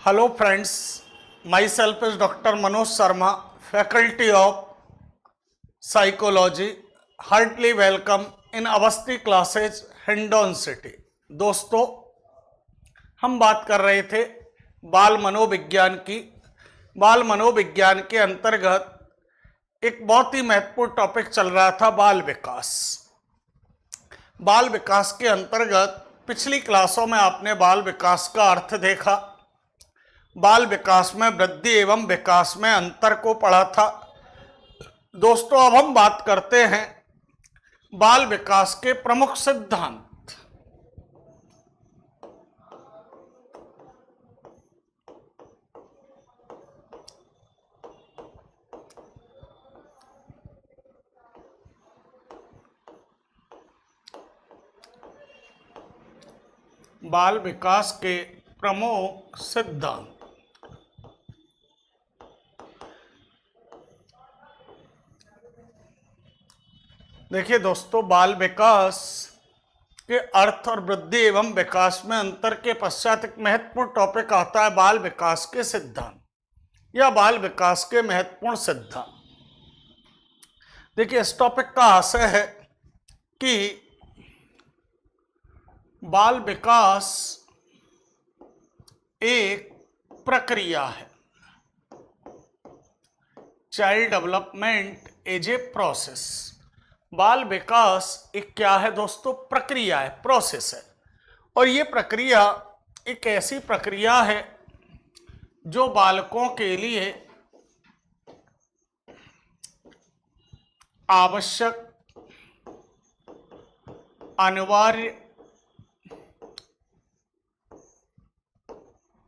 Hello friends, myself is Dr. Manoj Sharma, Faculty of Psychology. Heartily welcome in Avasti classes, Hendon City. दोस्तों, हम बात कर रहे थे बाल मनोविज्ञान की। बाल मनोविज्ञान के अंतर्गत एक बहुत ही महत्वपूर्ण टॉपिक चल रहा था, बाल विकास। बाल विकास के अंतर्गत पिछली क्लासों में आपने बाल विकास का अर्थ देखा, बाल विकास में वृद्धि एवं विकास में अंतर को पढ़ा था। दोस्तों, अब हम बात करते हैं बाल विकास के प्रमुख सिद्धांत। बाल विकास के प्रमुख सिद्धांत। देखिए दोस्तों, बाल विकास के अर्थ और वृद्धि एवं विकास में अंतर के पश्चात एक महत्वपूर्ण टॉपिक आता है, बाल विकास के सिद्धांत या बाल विकास के महत्वपूर्ण सिद्धांत। देखिए, इस टॉपिक का आशय है कि बाल विकास एक प्रक्रिया है। Child development is a process. बाल विकास एक क्या है दोस्तों? प्रक्रिया है, प्रोसेस है। और ये प्रक्रिया एक ऐसी प्रक्रिया है जो बालकों के लिए आवश्यक, अनिवार्य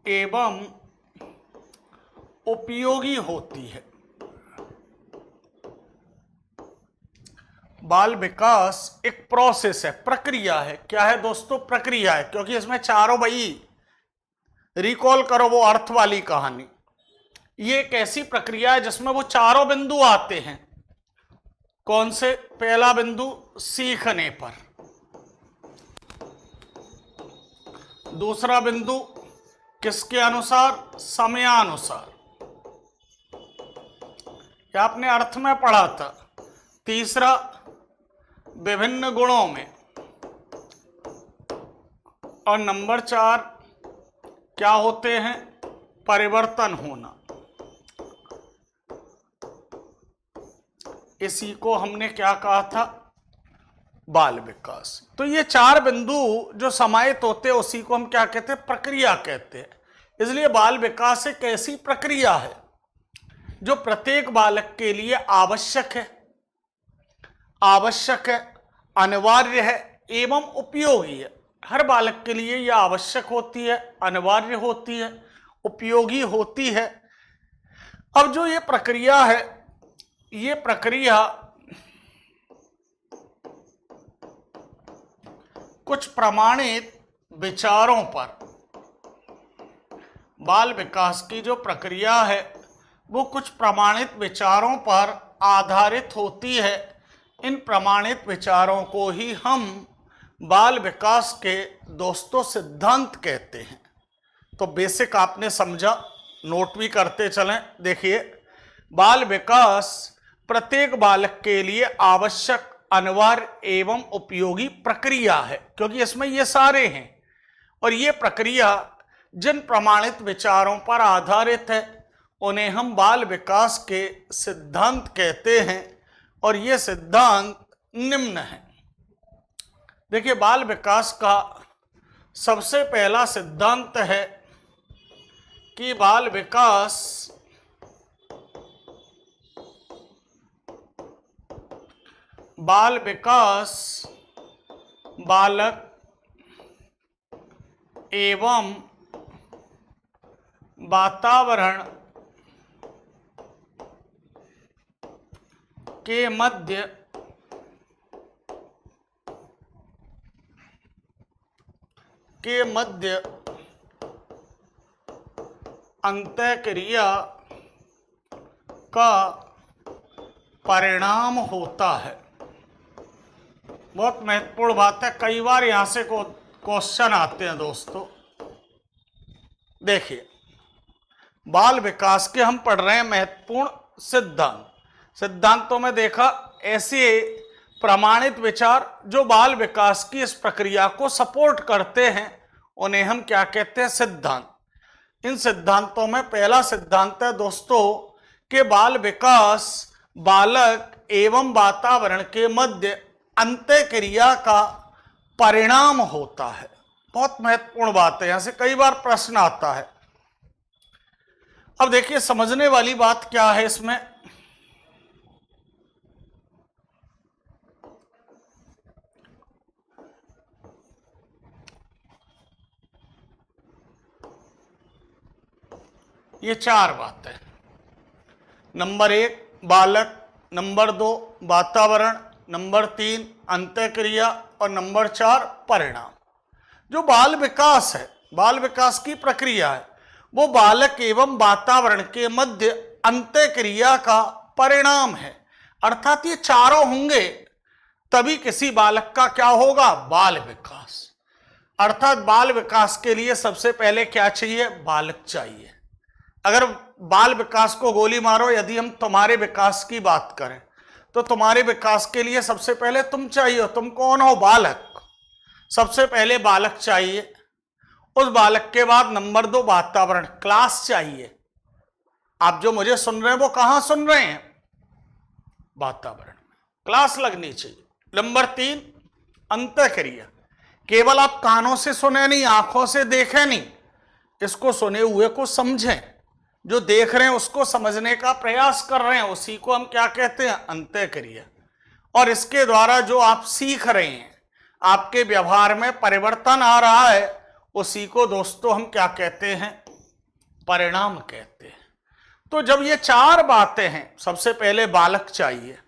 एवं उपयोगी होती है। बाल विकास एक प्रोसेस है, प्रक्रिया है। क्या है दोस्तों? प्रक्रिया है, क्योंकि इसमें चारों, भाई रिकॉल करो वो अर्थ वाली कहानी। ये एक ऐसी प्रक्रिया है जिसमें वो चारों बिंदु आते हैं। कौन से? पहला बिंदु सीखने पर, दूसरा बिंदु किसके अनुसार? समयानुसार, ये आपने अर्थ में पढ़ा था। तीसरा विभिन्न गुणों में, और नंबर 4 क्या होते हैं? परिवर्तन होना। इसी को हमने क्या कहा था? बाल विकास। तो ये 4 बिंदु जो समाहित होते हैं उसी को हम क्या कहते हैं? प्रक्रिया कहते हैं। इसलिए बाल विकास एक ऐसी प्रक्रिया है जो प्रत्येक बालक के लिए आवश्यक है, अनिवार्य है एवं उपयोगी है। हर बालक के लिए यह आवश्यक होती है, अनिवार्य होती है, उपयोगी होती है। अब जो ये प्रक्रिया है, ये प्रक्रिया कुछ प्रमाणित विचारों पर, बाल विकास की जो प्रक्रिया है वो कुछ प्रमाणित विचारों पर आधारित होती है। इन प्रमाणित विचारों को ही हम बाल विकास के दोस्तों सिद्धांत कहते हैं। तो बेसिक आपने समझा, नोट भी करते चलें। देखिए, बाल विकास प्रत्येक बालक के लिए आवश्यक, अनिवार्य एवं उपयोगी प्रक्रिया है, क्योंकि इसमें ये सारे हैं। और ये प्रक्रिया जिन प्रमाणित विचारों पर आधारित है उन्हें हम बाल विकास के सिद्धांत कहते हैं। और ये सिद्धांत निम्न है। देखिए, बाल विकास का सबसे पहला सिद्धांत है कि बाल विकास बालक एवं वातावरण के मध्य अंतःक्रिया का परिणाम होता है। बहुत महत्वपूर्ण बात है, कई बार यहां से क्वेश्चन आते हैं दोस्तों। देखिए, बाल विकास के हम पढ़ रहे हैं महत्वपूर्ण सिद्धांत। सिद्धांतों में देखा ऐसे प्रमाणित विचार जो बाल विकास की इस प्रक्रिया को सपोर्ट करते हैं, उन्हें हम क्या कहते हैं? सिद्धांत। इन सिद्धांतों में पहला सिद्धांत है दोस्तों कि बाल विकास बालक एवं वातावरण के मध्य अंतःक्रिया का परिणाम होता है। बहुत महत्वपूर्ण बात है, यहां से कई बार प्रश्न आता है। अब देखिए समझने वाली बात क्या है इसमें, ये चार बातें। नंबर 1 बालक, नंबर 2 वातावरण, नंबर 3 अंतःक्रिया और नंबर 4 परिणाम। जो बाल विकास है, बाल विकास की प्रक्रिया है, वो बालक एवं वातावरण के मध्य अंतःक्रिया का परिणाम है। अर्थात ये चारों होंगे तभी किसी बालक का क्या होगा? बाल विकास। अर्थात बाल विकास के लिए सबसे पहले क्या चाहिए? बालक चाहिए। अगर बाल विकास को गोली मारो, यदि हम तुम्हारे विकास की बात करें तो तुम्हारे विकास के लिए सबसे पहले तुम चाहिए। तुम कौन हो? बालक। सबसे पहले बालक चाहिए, उस बालक के बाद नंबर 2 वातावरण, क्लास चाहिए। आप जो मुझे सुन रहे हैं वो कहां सुन रहे हैं? वातावरण में क्लास लगनी चाहिए। नंबर 3 अंतःक्रिया। केवल आप कानों से सुने नहीं, आंखों से देखें नहीं, इसको सुने हुए को समझें। जो देख रहे हैं उसको समझने का प्रयास कर रहे हैं, उसी को हम क्या कहते हैं? अंतःक्रिया। और इसके द्वारा जो आप सीख रहे हैं, आपके व्यवहार में परिवर्तन आ रहा है, उसी को दोस्तों हम क्या कहते हैं? परिणाम कहते हैं। तो जब ये चार बातें हैं, सबसे पहले बालक चाहिए,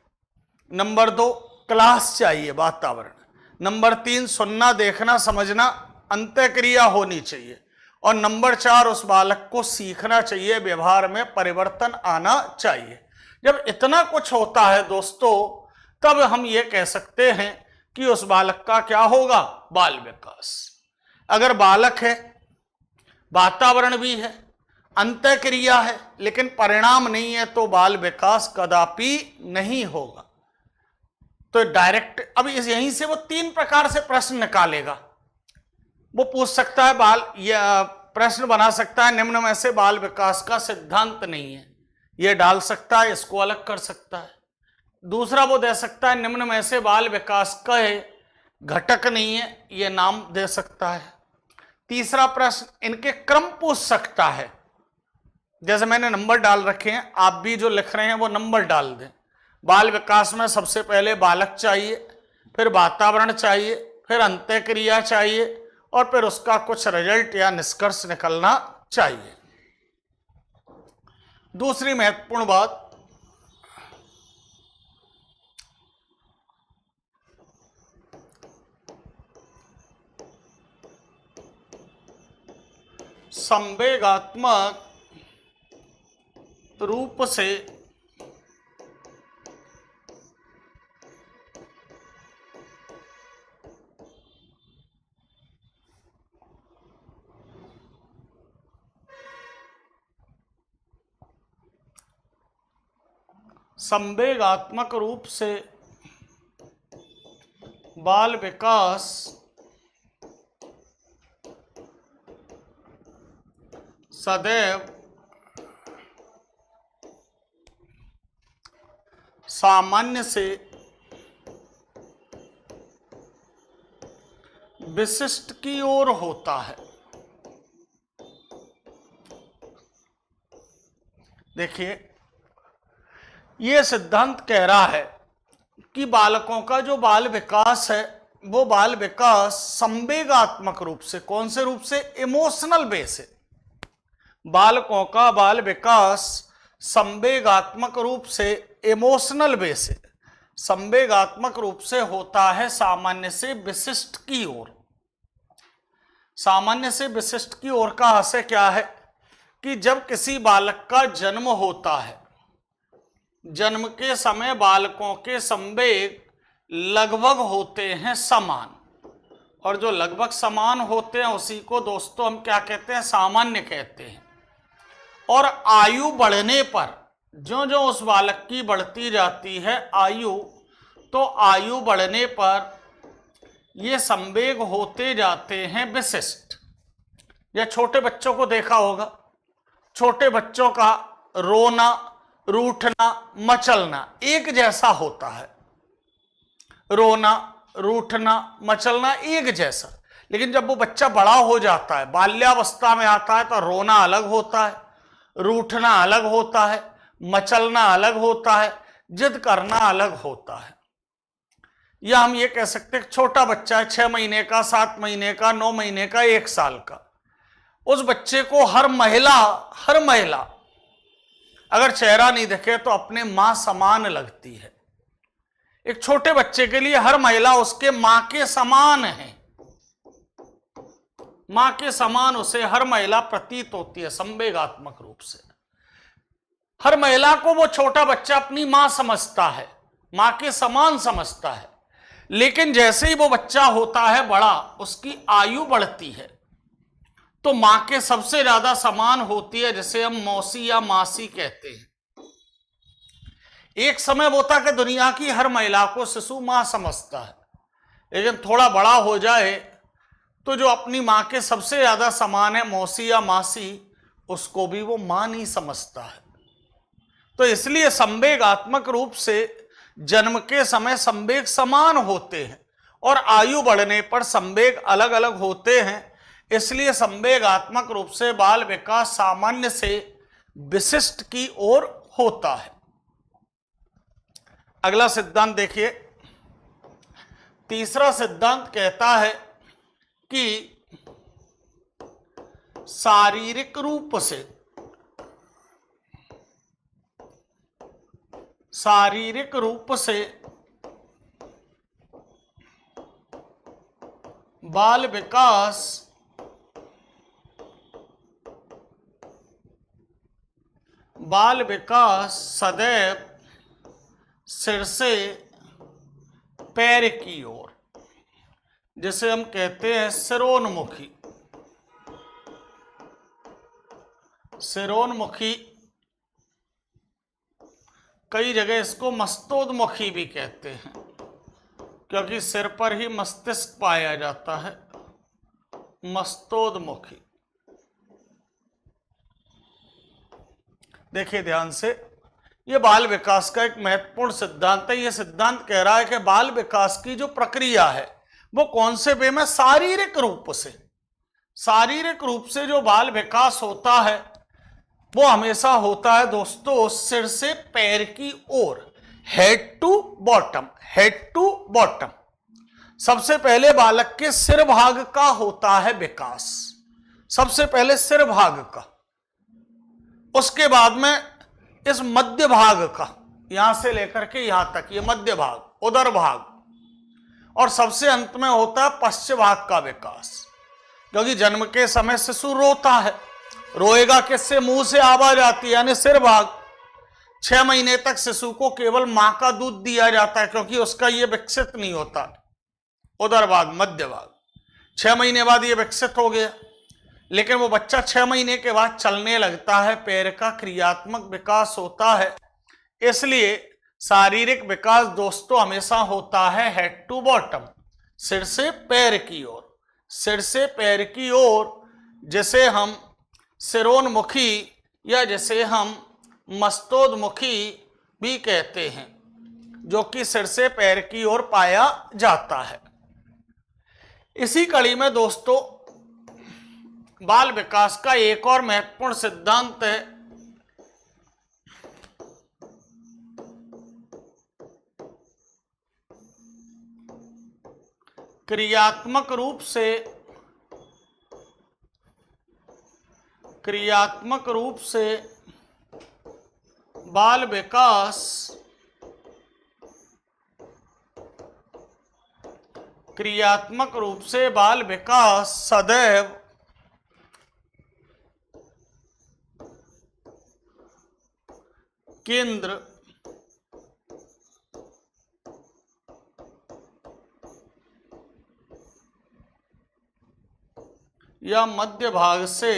नंबर 2 क्लास चाहिए वातावरण, नंबर 3 सुनना देखना समझना अंतःक्रिया होनी चाहिए, और नंबर 4 उस बालक को सीखना चाहिए, व्यवहार में परिवर्तन आना चाहिए। जब इतना कुछ होता है दोस्तों, तब हम ये कह सकते हैं कि उस बालक का क्या होगा? बाल विकास। अगर बालक है, वातावरण भी है, अंतःक्रिया है, लेकिन परिणाम नहीं है, तो बाल विकास कदापि नहीं होगा। तो डायरेक्ट अब यहीं से वो 3 प्रकार से प्रश्न निकालेगा। वो पूछ सकता है या प्रश्न बना सकता है निम्न में से बाल विकास का सिद्धांत नहीं है, ये डाल सकता है, इसको अलग कर सकता है। दूसरा वो दे सकता है निम्न में से बाल विकास का घटक नहीं है, ये नाम दे सकता है। तीसरा प्रश्न इनके क्रम पूछ सकता है, जैसे मैंने नंबर डाल रखे हैं, आप भी जो लिख रहे हैं वो नंबर डाल दें। बाल विकास में सबसे पहले बालक चाहिए, फिर वातावरण चाहिए, फिर अंतःक्रिया चाहिए, और फिर उसका कुछ रिजल्ट या निष्कर्ष निकलना चाहिए। दूसरी महत्वपूर्ण बात, संवेगात्मक रूप से संवेगात्मक रूप से बाल विकास सदैव सामान्य से विशिष्ट की ओर होता है। देखिए यह सिद्धांत कह रहा है कि बालकों का जो बाल विकास है, वो बाल विकास संवेगात्मक रूप से, कौन से रूप से? इमोशनल वे से। बालकों का बाल विकास संवेगात्मक रूप से, इमोशनल वे से, संवेगात्मक रूप से होता है सामान्य से विशिष्ट की ओर। सामान्य से विशिष्ट की ओर का आशय क्या है कि जब किसी बालक का जन्म होता है, जन्म के समय बालकों के संवेग लगभग होते हैं समान, और जो लगभग समान होते हैं उसी को दोस्तों हम क्या कहते हैं? सामान्य कहते हैं। और आयु बढ़ने पर, जो जो उस बालक की बढ़ती जाती है आयु, तो आयु बढ़ने पर ये संवेग होते जाते हैं विशिष्ट। या छोटे बच्चों को देखा होगा, छोटे बच्चों का रोना, रूठना, मचलना एक जैसा होता है। रोना, रूठना, मचलना एक जैसा। लेकिन जब वो बच्चा बड़ा हो जाता है, बाल्यावस्था में आता है, तो रोना अलग होता है, रूठना अलग होता है, मचलना अलग होता है, जिद करना अलग होता है। या हम ये कह सकते हैं छोटा बच्चा है, 6 महीने का, 7 महीने का, 9 महीने का, 1 साल का, उस बच्चे को हर महिला अगर चेहरा नहीं दिखे तो अपने मां समान लगती है। एक छोटे बच्चे के लिए हर महिला उसके मां के समान है, मां के समान उसे हर महिला प्रतीत होती है संवेगात्मक रूप से। हर महिला को वो छोटा बच्चा अपनी मां समझता है, मां के समान समझता है। लेकिन जैसे ही वो बच्चा होता है बड़ा, उसकी आयु बढ़ती है, तो मां के सबसे ज्यादा समान होती है, जिसे हम मौसी या मासी कहते हैं। एक समय वो था कि दुनिया की हर महिला को शिशु मां समझता है, लेकिन थोड़ा बड़ा हो जाए तो जो अपनी मां के सबसे ज्यादा समान है, मौसी या मासी, उसको भी वो मां नहीं समझता है। तो इसलिए संवेगात्मक रूप से जन्म के समय संवेग समान होते हैं और आयु बढ़ने पर संवेग अलग अलग होते हैं। इसलिए संवेगात्मक रूप से बाल विकास सामान्य से विशिष्ट की ओर होता है। अगला सिद्धांत देखिए। तीसरा सिद्धांत कहता है कि शारीरिक रूप से बाल विकास सदैव सिर से पैर की ओर, जिसे हम कहते हैं सिरोन्मुखी। कई जगह इसको मस्तोन्मुखी भी कहते हैं, क्योंकि सिर पर ही मस्तिष्क पाया जाता है। मस्तोन्मुखी। देखिए ध्यान से, यह बाल विकास का एक महत्वपूर्ण सिद्धांत है। यह सिद्धांत कह रहा है कि बाल विकास की जो प्रक्रिया है वो कौन से वे में, शारीरिक रूप से जो बाल विकास होता है वो हमेशा होता है दोस्तों सिर से पैर की ओर, हेड टू बॉटम। सबसे पहले बालक के सिर भाग का होता है विकास, सबसे पहले सिर भाग का, उसके बाद में इस मध्य भाग का, यहां से लेकर के यहां तक ये मध्य भाग, उदर भाग, और सबसे अंत में होता है पश्च भाग का विकास। क्योंकि जन्म के समय शिशु रोता है, रोएगा किससे, मुंह से आवाज आती है, यानी सिर भाग। 6 महीने तक शिशु को केवल मां का दूध दिया जाता है, क्योंकि उसका ये विकसित नहीं होता, उदर भाग, मध्य भाग। 6 महीने बाद ये विकसित हो गया, लेकिन वो बच्चा 6 महीने के बाद चलने लगता है, पैर का क्रियात्मक विकास होता है। इसलिए शारीरिक विकास दोस्तों हमेशा होता है हेड टू बॉटम, सिर से पैर की ओर, सिर से पैर की ओर, जिसे हम सिरोन्मुखी या जिसे हम मस्तोन्मुखी भी कहते हैं, जो कि सिर से पैर की ओर पाया जाता है। इसी कड़ी में दोस्तों बाल विकास का एक और महत्वपूर्ण सिद्धांत है क्रियात्मक रूप से बाल विकास सदैव केंद्र या मध्य भाग से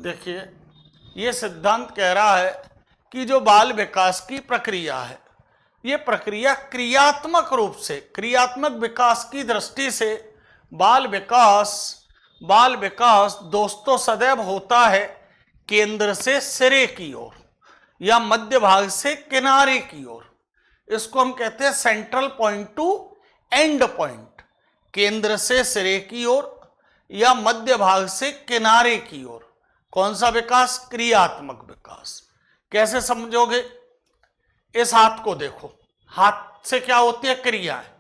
देखिए, ये सिद्धांत कह रहा है कि जो बाल विकास की प्रक्रिया है, ये प्रक्रिया क्रियात्मक रूप से, क्रियात्मक विकास की दृष्टि से बाल विकास दोस्तों सदैव होता है केंद्र से सिरे की ओर या मध्य भाग से किनारे की ओर। इसको हम कहते हैं central point two and point, केंद्र से सिरे की ओर या मध्य भाग से किनारे की ओर। कौन सा विकास? क्रियात्मक विकास। कैसे समझोगे? इस हाथ को देखो, हाथ से क्या होती है? क्रिया है।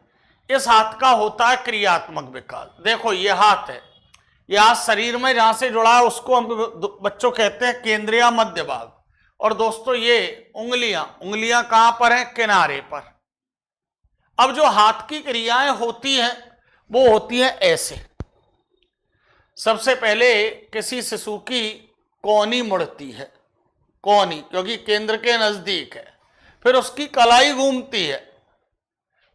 इस हाथ का होता है क्रियात्मक विकास। देखो ये हाथ है, यह हाथ शरीर में जहां से जुड़ा है उसको हम बच्चों कहते हैं केंद्रीय मध्य भाग। और दोस्तों ये उंगलियां कहां पर हैं? किनारे पर। अब जो हाथ की क्रियाएं होती हैं वो होती है ऐसे। सबसे पहले किसी शिशु की कोहनी मुड़ती है, कोहनी क्योंकि केंद्र के नजदीक है, फिर उसकी कलाई घूमती है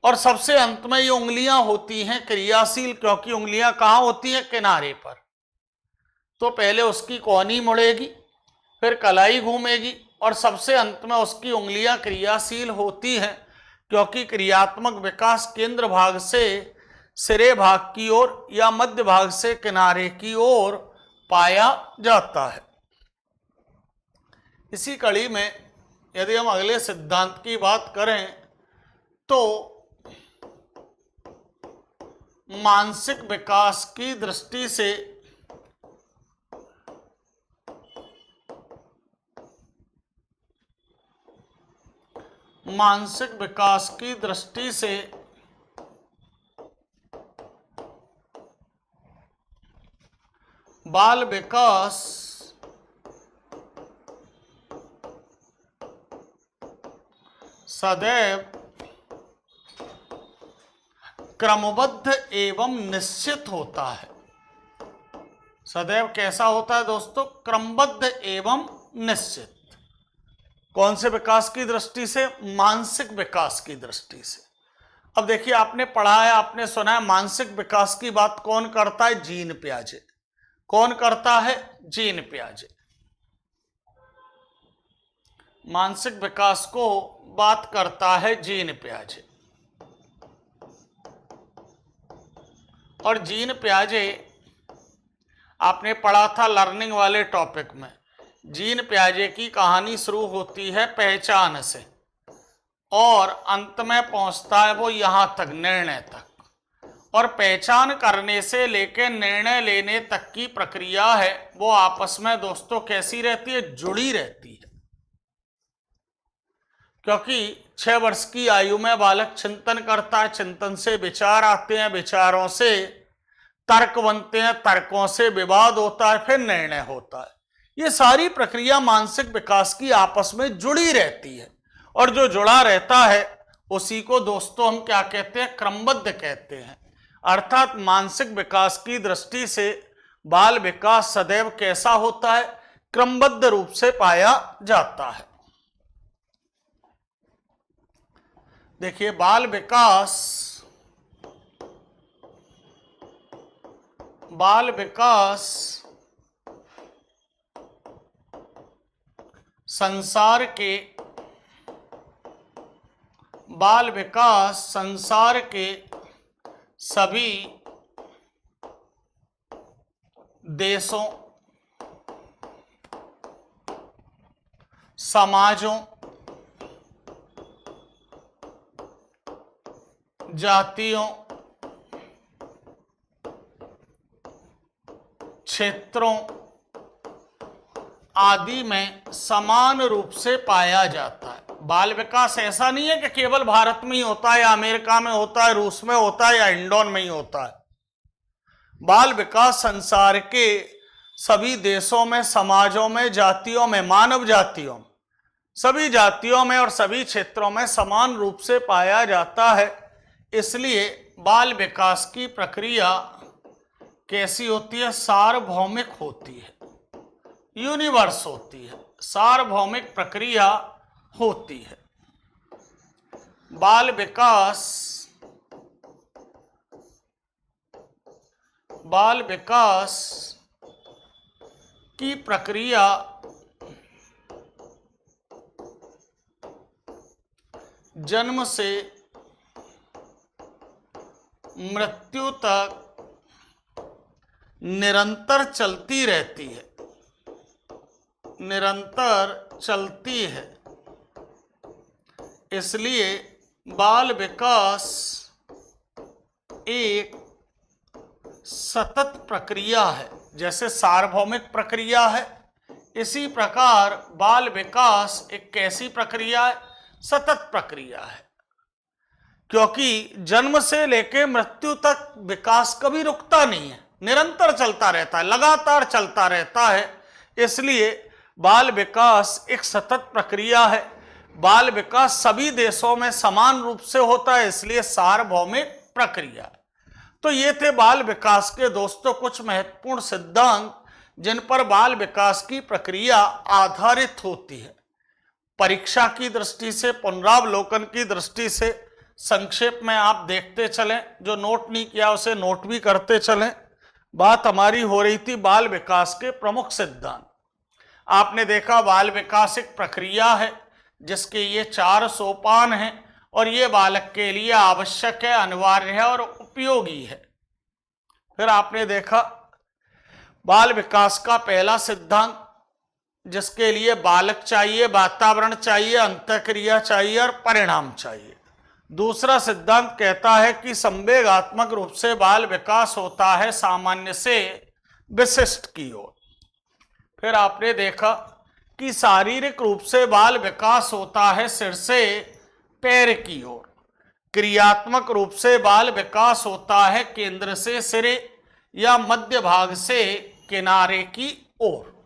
और सबसे अंत में ये उंगलियां होती हैं क्रियाशील, क्योंकि उंगलियां कहां होती हैं? किनारे पर। तो पहले उसकी कोहनी मुड़ेगी, फिर कलाई घूमेगी और सबसे अंत में उसकी उंगलियां क्रियाशील होती हैं, क्योंकि क्रियात्मक विकास केंद्र भाग से सिरे भाग की ओर या मध्य भाग से किनारे की ओर पाया जाता है। इसी कड़ी में यदि हम अगले सिद्धांत की बात करें तो मानसिक विकास की दृष्टि से बाल विकास सदैव क्रमबद्ध एवं निश्चित होता है। सदैव कैसा होता है दोस्तों? क्रमबद्ध एवं निश्चित। कौन से विकास की दृष्टि से? मानसिक विकास की दृष्टि से। अब देखिए, आपने पढ़ा है, आपने सुना है, मानसिक विकास की बात कौन करता है? जीन पियाजे। कौन करता है? जीन पियाजे। मानसिक विकास को बात करता है जीन पियाजे। और जीन पियाजे आपने पढ़ा था लर्निंग वाले टॉपिक में। जीन पियाजे की कहानी शुरू होती है पहचान से और अंत में पहुंचता है वो यहां तक, निर्णय तक। और पहचान करने से लेकर निर्णय लेने तक की प्रक्रिया है वो आपस में दोस्तों कैसी रहती है? जुड़ी रहती है। क्योंकि 6 वर्ष की आयु में बालक चिंतन करता है, चिंतन से विचार आते हैं, विचारों से तर्क बनते हैं, तर्कों से विवाद होता है, फिर निर्णय होता है। ये सारी प्रक्रिया मानसिक विकास की आपस में जुड़ी रहती है और जो जुड़ा रहता है उसी को दोस्तों हम क्या कहते हैं? क्रमबद्ध कहते हैं। अर्थात मानसिक विकास की दृष्टि से बाल विकास सदैव कैसा होता है? क्रमबद्ध रूप से पाया जाता है। देखिए, बाल विकास संसार के सभी देशों, समाजों, जातियों, क्षेत्रों आदि में समान रूप से पाया जाता है। बाल विकास ऐसा नहीं है कि केवल भारत में ही होता है या अमेरिका में होता है, रूस में होता है या इंडोन में ही होता है। बाल विकास संसार के सभी देशों में, समाजों में, जातियों में, मानव जातियों में, सभी जातियों में और सभी क्षेत्रों में समान रूप से पाया जाता है। इसलिए बाल विकास की प्रक्रिया कैसी होती है? सार्वभौमिक होती है, यूनिवर्स होती है, सार्वभौमिक प्रक्रिया होती है। बाल विकास की प्रक्रिया जन्म से मृत्यु तक निरंतर चलती रहती है, निरंतर चलती है। इसलिए बाल विकास एक सतत प्रक्रिया है। जैसे सार्वभौमिक प्रक्रिया है, इसी प्रकार बाल विकास एक कैसी प्रक्रिया है? सतत प्रक्रिया है, क्योंकि जन्म से लेकर मृत्यु तक विकास कभी रुकता नहीं है, निरंतर चलता रहता है, लगातार चलता रहता है। इसलिए बाल विकास एक सतत प्रक्रिया है। बाल विकास सभी देशों में समान रूप से होता है, इसलिए सार्वभौमिक प्रक्रिया। तो ये थे बाल विकास के दोस्तों कुछ महत्वपूर्ण सिद्धांत जिन पर बाल विकास की प्रक्रिया आधारित होती है। परीक्षा की दृष्टि से, पुनरावलोकन की दृष्टि से संक्षेप में आप देखते चलें, जो नोट नहीं किया उसे नोट भी करते चलें। बात हमारी हो रही थी बाल विकास के प्रमुख सिद्धांत। आपने देखा बाल विकास एक प्रक्रिया है जिसके ये 4 सोपान हैं और ये बालक के लिए आवश्यक है, अनिवार्य है और उपयोगी है। फिर आपने देखा बाल विकास का पहला सिद्धांत जिसके लिए बालक चाहिए, वातावरण चाहिए, अंतःक्रिया चाहिए और परिणाम चाहिए। दूसरा सिद्धांत कहता है कि संवेगात्मक रूप से बाल विकास होता है सामान्य से विशिष्ट की ओर। फिर आपने देखा कि शारीरिक रूप से बाल विकास होता है सिर से पैर की ओर। क्रियात्मक रूप से बाल विकास होता है केंद्र से सिरे या मध्य भाग से किनारे की ओर।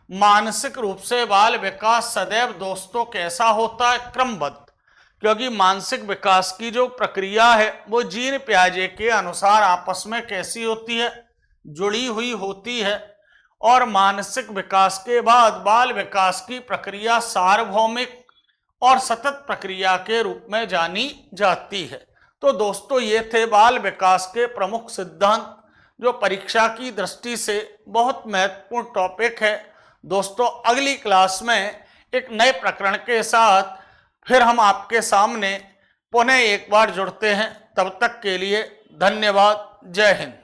मानसिक रूप से बाल विकास सदैव दोस्तों कैसा होता है? क्रमबद्ध, क्योंकि मानसिक विकास की जो प्रक्रिया है वो जीन पियाजे के अनुसार आपस में कैसी होती है? जुड़ी हुई होती है। और मानसिक विकास के बाद बाल विकास की प्रक्रिया सार्वभौमिक और सतत प्रक्रिया के रूप में जानी जाती है। तो दोस्तों ये थे बाल विकास के प्रमुख सिद्धांत जो परीक्षा की दृष्टि से बहुत महत्वपूर्ण टॉपिक है। दोस्तों अगली क्लास में एक नए प्रकरण के साथ फिर हम आपके सामने पुनः एक बार जुड़ते हैं। तब तक के लिए धन्यवाद। जय हिंद।